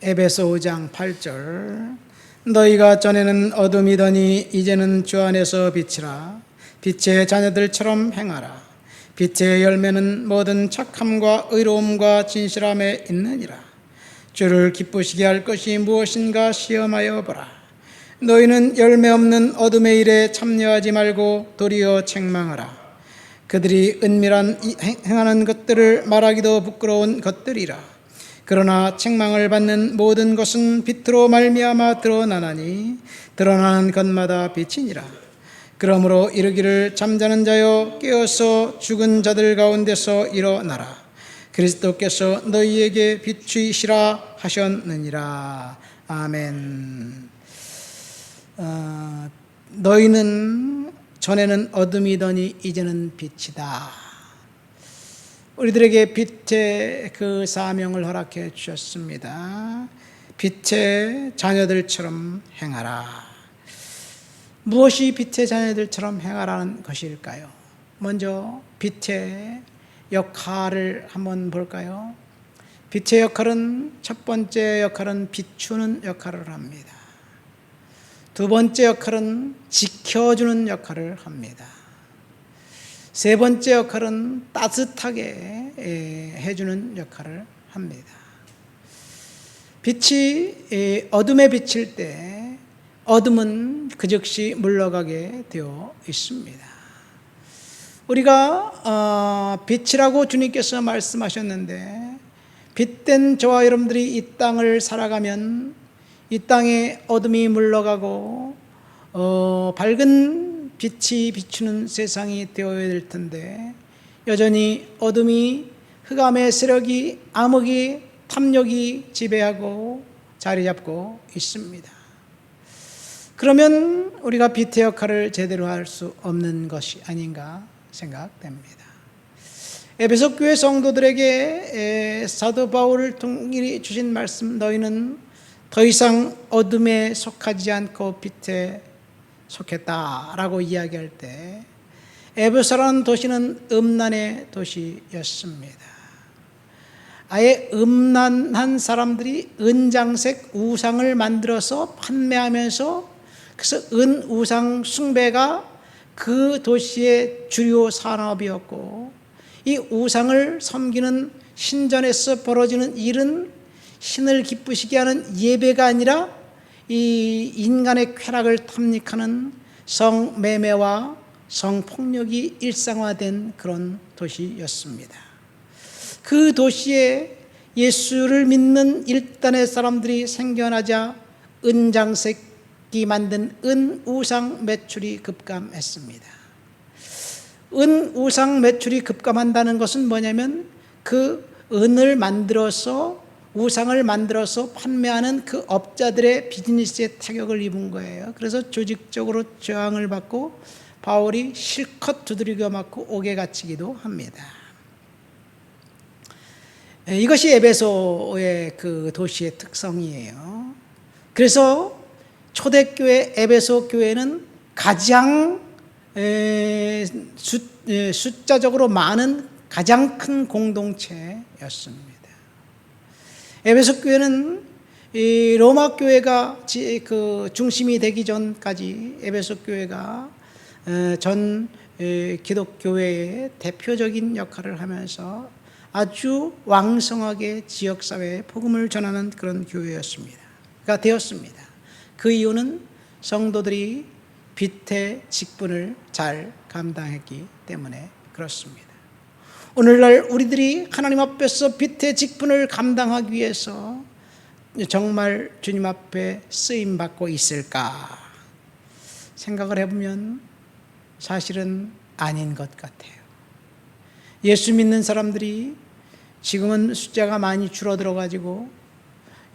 에베소 5장 8절 너희가 전에는 어둠이더니 이제는 주 안에서 빛이라. 빛의 자녀들처럼 행하라. 빛의 열매는 모든 착함과 의로움과 진실함에 있느니라. 주를 기쁘시게 할 것이 무엇인가 시험하여 보라. 너희는 열매 없는 어둠의 일에 참여하지 말고 도리어 책망하라. 그들이 은밀한 행하는 것들을 말하기도 부끄러운 것들이라. 그러나 책망을 받는 모든 것은 빛으로 말미암아 드러나나니 드러나는 것마다 빛이니라. 그러므로 이르기를 잠자는 자여 깨어서 죽은 자들 가운데서 일어나라. 그리스도께서 너희에게 빛이시라 하셨느니라. 아멘. 너희는 전에는 어둠이더니 이제는 빛이다. 우리들에게 빛의 그 사명을 허락해 주셨습니다. 빛의 자녀들처럼 행하라. 무엇이 빛의 자녀들처럼 행하라는 것일까요? 먼저 빛의 역할을 한번 볼까요? 빛의 역할은, 첫 번째 역할은 비추는 역할을 합니다. 두 번째 역할은 지켜주는 역할을 합니다. 세 번째 역할은 따뜻하게 해주는 역할을 합니다. 빛이 어둠에 비칠 때 어둠은 그 즉시 물러가게 되어 있습니다. 우리가 빛이라고 주님께서 말씀하셨는데, 빛된 저와 여러분들이 이 땅을 살아가면 이 땅에 어둠이 물러가고 밝은 빛이 비추는 세상이 되어야 될 텐데, 여전히 어둠이, 흑암의 세력이, 암흑이, 탐욕이 지배하고 자리 잡고 있습니다. 그러면 우리가 빛의 역할을 제대로 할 수 없는 것이 아닌가 생각됩니다. 에베소 교회 성도들에게 사도 바울을 통일이 주신 말씀, 너희는 더 이상 어둠에 속하지 않고 빛에 속했다라고 이야기할 때, 에베소라는 도시는 음란의 도시였습니다. 아예 음란한 사람들이 은장색 우상을 만들어서 판매하면서, 그래서 은우상 숭배가 그 도시의 주요 산업이었고, 이 우상을 섬기는 신전에서 벌어지는 일은 신을 기쁘시게 하는 예배가 아니라 이 인간의 쾌락을 탐닉하는 성매매와 성폭력이 일상화된 그런 도시였습니다. 그 도시에 예수를 믿는 일단의 사람들이 생겨나자 은장색이 만든 은우상 매출이 급감했습니다. 은우상 매출이 급감한다는 것은 뭐냐면, 그 은을 만들어서, 우상을 만들어서 판매하는 그 업자들의 비즈니스에 타격을 입은 거예요. 그래서 조직적으로 저항을 받고 바울이 실컷 두드리겨 맞고 옥에 갇히기도 합니다. 이것이 에베소의 그 도시의 특성이에요. 그래서 초대교회 에베소 교회는 가장 숫자적으로 많은 가장 큰 공동체였습니다. 에베소 교회는 이 로마 교회가 그 중심이 되기 전까지 에베소 교회가 전 기독교회의 대표적인 역할을 하면서 아주 왕성하게 지역사회에 복음을 전하는 그런 교회였습니다. 되었습니다. 그 이유는 성도들이 빛의 직분을 잘 감당했기 때문에 그렇습니다. 오늘날 우리들이 하나님 앞에서 빛의 직분을 감당하기 위해서 정말 주님 앞에 쓰임받고 있을까 생각을 해보면 사실은 아닌 것 같아요. 예수 믿는 사람들이 지금은 숫자가 많이 줄어들어가지고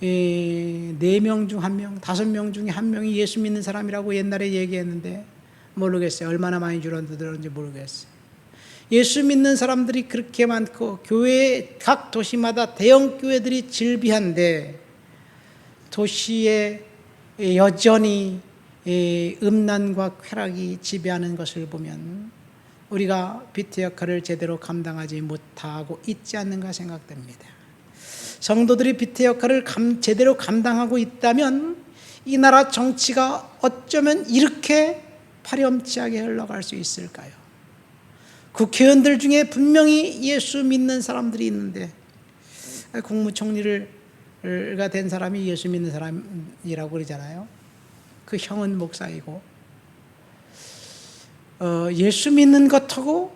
4명 중 1명, 5명 중에 1명이 예수 믿는 사람이라고 옛날에 얘기했는데 모르겠어요. 얼마나 많이 줄어들었는지 모르겠어요. 예수 믿는 사람들이 그렇게 많고 교회 각 도시마다 대형 교회들이 즐비한데 도시에 여전히 음란과 쾌락이 지배하는 것을 보면 우리가 빛의 역할을 제대로 감당하지 못하고 있지 않는가 생각됩니다. 성도들이 빛의 역할을 제대로 감당하고 있다면 이 나라 정치가 어쩌면 이렇게 파렴치하게 흘러갈 수 있을까요? 국회의원들 중에 분명히 예수 믿는 사람들이 있는데, 국무총리가 된 사람이 예수 믿는 사람이라고 그러잖아요. 그 형은 목사이고, 예수 믿는 것하고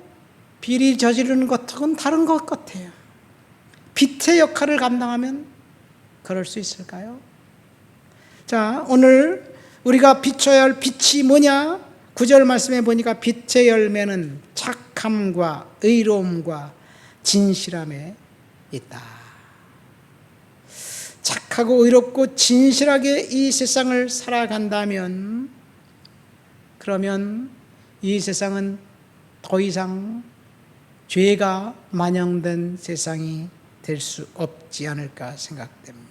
비리 저지르는 것하고는 다른 것 같아요. 빛의 역할을 감당하면 그럴 수 있을까요? 자, 오늘 우리가 비춰야 할 빛이 뭐냐? 9절 말씀에 보니까 빛의 열매는 착함과 의로움과 진실함에 있다. 착하고 의롭고 진실하게 이 세상을 살아간다면, 그러면 이 세상은 더 이상 죄가 만연된 세상이 될 수 없지 않을까 생각됩니다.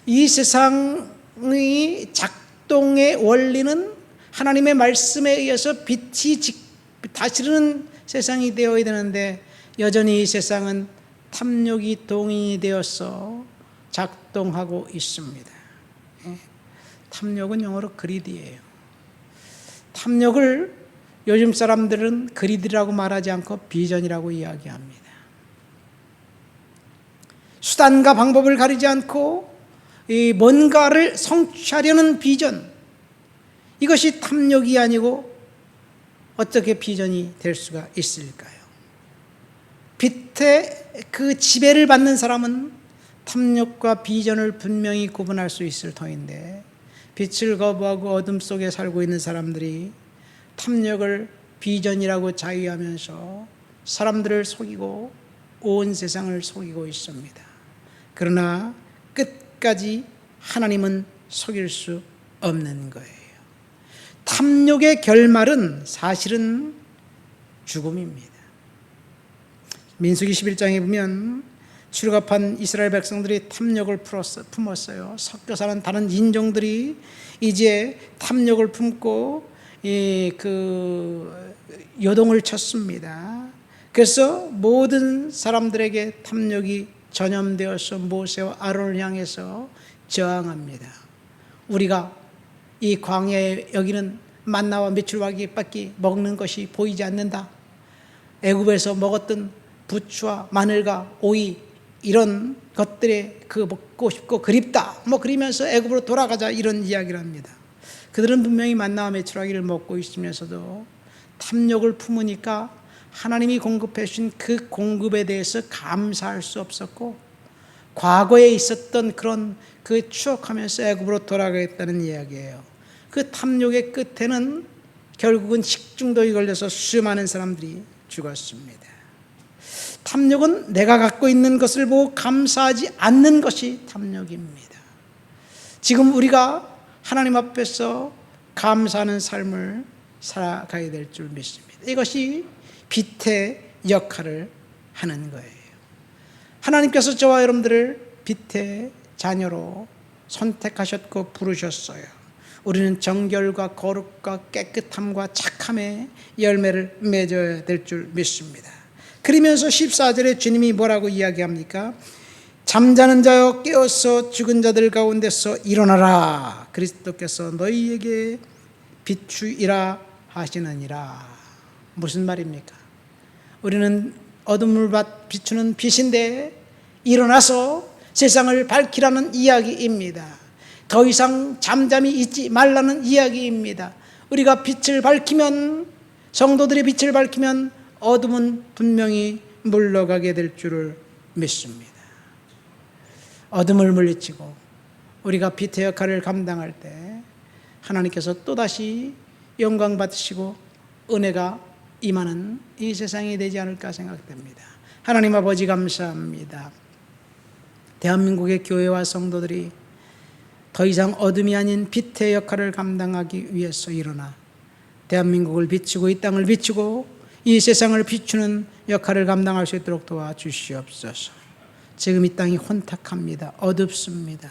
이 세상의 작동의 원리는 하나님의 말씀에 의해서 빛이 다스리는 세상이 되어야 되는데, 여전히 이 세상은 탐욕이 동인이 되어서 작동하고 있습니다. 탐욕은 영어로 greed예요. 탐욕을 요즘 사람들은 greed라고 말하지 않고 비전이라고 이야기합니다. 수단과 방법을 가리지 않고 뭔가를 성취하려는 비전, 이것이 탐욕이 아니고 어떻게 비전이 될 수가 있을까요? 빛의 그 지배를 받는 사람은 탐욕과 비전을 분명히 구분할 수 있을 터인데, 빛을 거부하고 어둠 속에 살고 있는 사람들이 탐욕을 비전이라고 자유하면서 사람들을 속이고 온 세상을 속이고 있습니다. 그러나 끝까지 하나님은 속일 수 없는 거예요. 탐욕의 결말은 사실은 죽음입니다. 민수기 11장에 보면 출애굽한 이스라엘 백성들이 탐욕을 품었어요. 섞여 사는 다른 인종들이 이제 탐욕을 품고 요동을 쳤습니다. 그래서 모든 사람들에게 탐욕이 전염되어서 모세와 아론을 향해서 저항합니다. 우리가 이 광야에 여기는 만나와 메추라기밖에 먹는 것이 보이지 않는다. 애굽에서 먹었던 부추와 마늘과 오이, 이런 것들에 먹고 싶고 그립다. 그러면서 애굽으로 돌아가자, 이런 이야기를 합니다. 그들은 분명히 만나와 메추라기를 먹고 있으면서도 탐욕을 품으니까 하나님이 공급해 주신 그 공급에 대해서 감사할 수 없었고, 과거에 있었던 그런 추억하면서 애굽으로 돌아가겠다는 이야기예요. 그 탐욕의 끝에는 결국은 식중독이 걸려서 수많은 사람들이 죽었습니다. 탐욕은 내가 갖고 있는 것을 보고 감사하지 않는 것이 탐욕입니다. 지금 우리가 하나님 앞에서 감사하는 삶을 살아가야 될 줄 믿습니다. 이것이 빛의 역할을 하는 거예요. 하나님께서 저와 여러분들을 빛의 자녀로 선택하셨고 부르셨어요. 우리는 정결과 거룩과 깨끗함과 착함의 열매를 맺어야 될 줄 믿습니다. 그러면서 14절에 주님이 뭐라고 이야기합니까? 잠자는 자여 깨어서 죽은 자들 가운데서 일어나라. 그리스도께서 너희에게 비추이라 하시느니라. 무슨 말입니까? 우리는 어둠을 비추는 빛인데 일어나서 세상을 밝히라는 이야기입니다. 더 이상 잠잠히 있지 말라는 이야기입니다. 우리가 빛을 밝히면, 성도들의 빛을 밝히면 어둠은 분명히 물러가게 될 줄을 믿습니다. 어둠을 물리치고 우리가 빛의 역할을 감당할 때 하나님께서 또다시 영광 받으시고 은혜가 임하는 이 세상이 되지 않을까 생각됩니다. 하나님 아버지 감사합니다. 대한민국의 교회와 성도들이 더 이상 어둠이 아닌 빛의 역할을 감당하기 위해서 일어나 대한민국을 비추고 이 땅을 비추고 이 세상을 비추는 역할을 감당할 수 있도록 도와주시옵소서. 지금 이 땅이 혼탁합니다. 어둡습니다.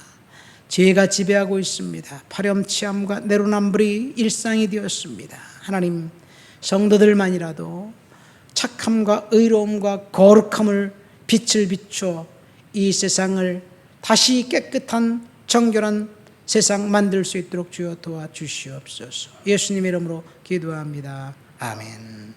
죄가 지배하고 있습니다. 파렴치함과 내로남불이 일상이 되었습니다. 하나님, 성도들만이라도 착함과 의로움과 거룩함을 빛을 비춰 이 세상을 다시 깨끗한 정결한 세상 만들 수 있도록 주여 도와주시옵소서. 예수님 이름으로 기도합니다. 아멘.